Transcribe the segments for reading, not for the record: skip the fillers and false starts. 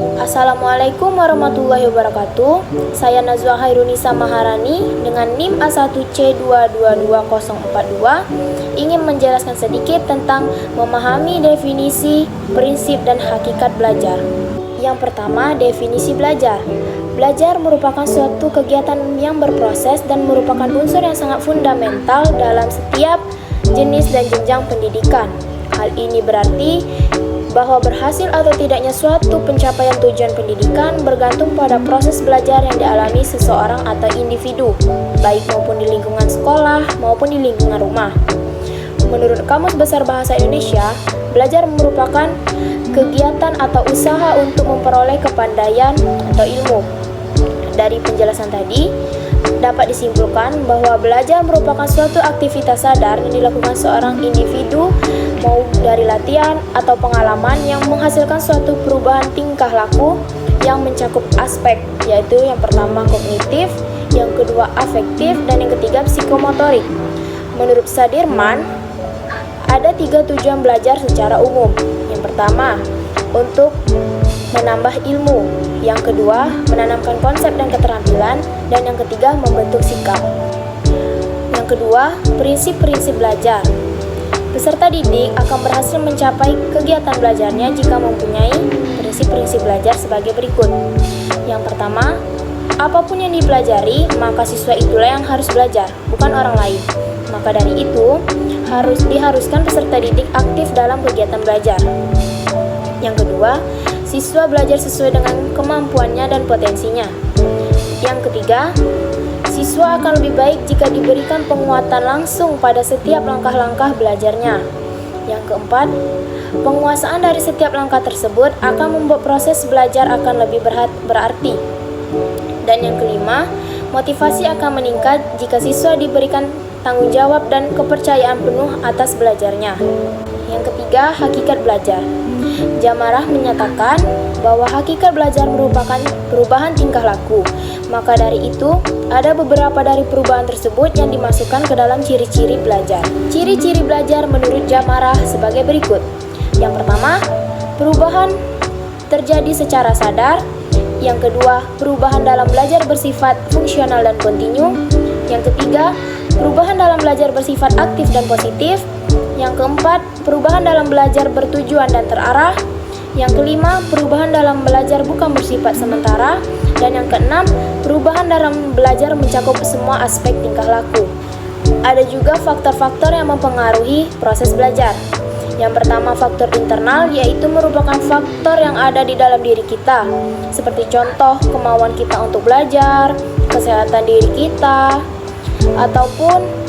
Assalamualaikum warahmatullahi wabarakatuh. Saya Nazwa Hairunisa Maharani dengan NIM A1C222042 ingin menjelaskan sedikit tentang memahami definisi, prinsip, dan hakikat belajar. Yang pertama, definisi belajar. Belajar merupakan suatu kegiatan yang berproses dan merupakan unsur yang sangat fundamental dalam setiap jenis dan jenjang pendidikan. Hal ini berarti bahwa berhasil atau tidaknya suatu pencapaian tujuan pendidikan bergantung pada proses belajar yang dialami seseorang atau individu, baik maupun di lingkungan sekolah maupun di lingkungan rumah. Menurut Kamus Besar Bahasa Indonesia, belajar merupakan kegiatan atau usaha untuk memperoleh kepandaian atau ilmu. Dari penjelasan tadi, dapat disimpulkan bahwa belajar merupakan suatu aktivitas sadar yang dilakukan seorang individu mau dari latihan atau pengalaman yang menghasilkan suatu perubahan tingkah laku yang mencakup aspek, yaitu yang pertama kognitif, yang kedua afektif, dan yang ketiga psikomotorik. Menurut Sudirman, ada 3 tujuan belajar secara umum. Yang pertama, untuk menambah ilmu. Yang kedua, menanamkan konsep dan keterampilan. Dan yang ketiga, membentuk sikap. Yang kedua, prinsip-prinsip belajar. Peserta didik akan berhasil mencapai kegiatan belajarnya jika mempunyai prinsip-prinsip belajar sebagai berikut. Yang pertama, apapun yang dipelajari, maka siswa itulah yang harus belajar, bukan orang lain. Maka dari itu, diharuskan peserta didik aktif dalam kegiatan belajar. Yang kedua, siswa belajar sesuai dengan kemampuannya dan potensinya. Yang ketiga, siswa akan lebih baik jika diberikan penguatan langsung pada setiap langkah-langkah belajarnya. Yang keempat, penguasaan dari setiap langkah tersebut akan membuat proses belajar akan lebih berarti. Dan yang kelima, motivasi akan meningkat jika siswa diberikan tanggung jawab dan kepercayaan penuh atas belajarnya. Yang ketiga, hakikat belajar. Jamarah menyatakan bahwa hakikat belajar merupakan perubahan tingkah laku. Maka dari itu, ada beberapa dari perubahan tersebut yang dimasukkan ke dalam ciri-ciri belajar. Ciri-ciri belajar menurut Jamarah sebagai berikut. Yang pertama, perubahan terjadi secara sadar. Yang kedua, perubahan dalam belajar bersifat fungsional dan kontinu. Yang ketiga, perubahan dalam belajar bersifat aktif dan positif. Yang keempat, perubahan dalam belajar bertujuan dan terarah. Yang kelima, perubahan dalam belajar bukan bersifat sementara. Dan yang keenam, perubahan dalam belajar mencakup semua aspek tingkah laku. Ada juga faktor-faktor yang mempengaruhi proses belajar. Yang pertama, faktor internal, yaitu merupakan faktor yang ada di dalam diri kita. Seperti contoh, kemauan kita untuk belajar, kesehatan diri kita, ataupun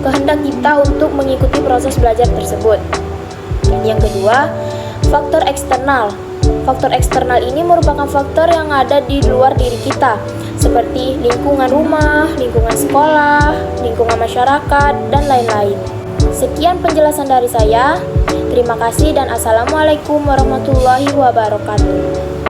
kehendak kita untuk mengikuti proses belajar tersebut. Yang kedua, faktor eksternal. Faktor eksternal ini merupakan faktor yang ada di luar diri kita, seperti lingkungan rumah, lingkungan sekolah, lingkungan masyarakat, dan lain-lain. Sekian penjelasan dari saya. Terima kasih dan Assalamualaikum warahmatullahi wabarakatuh.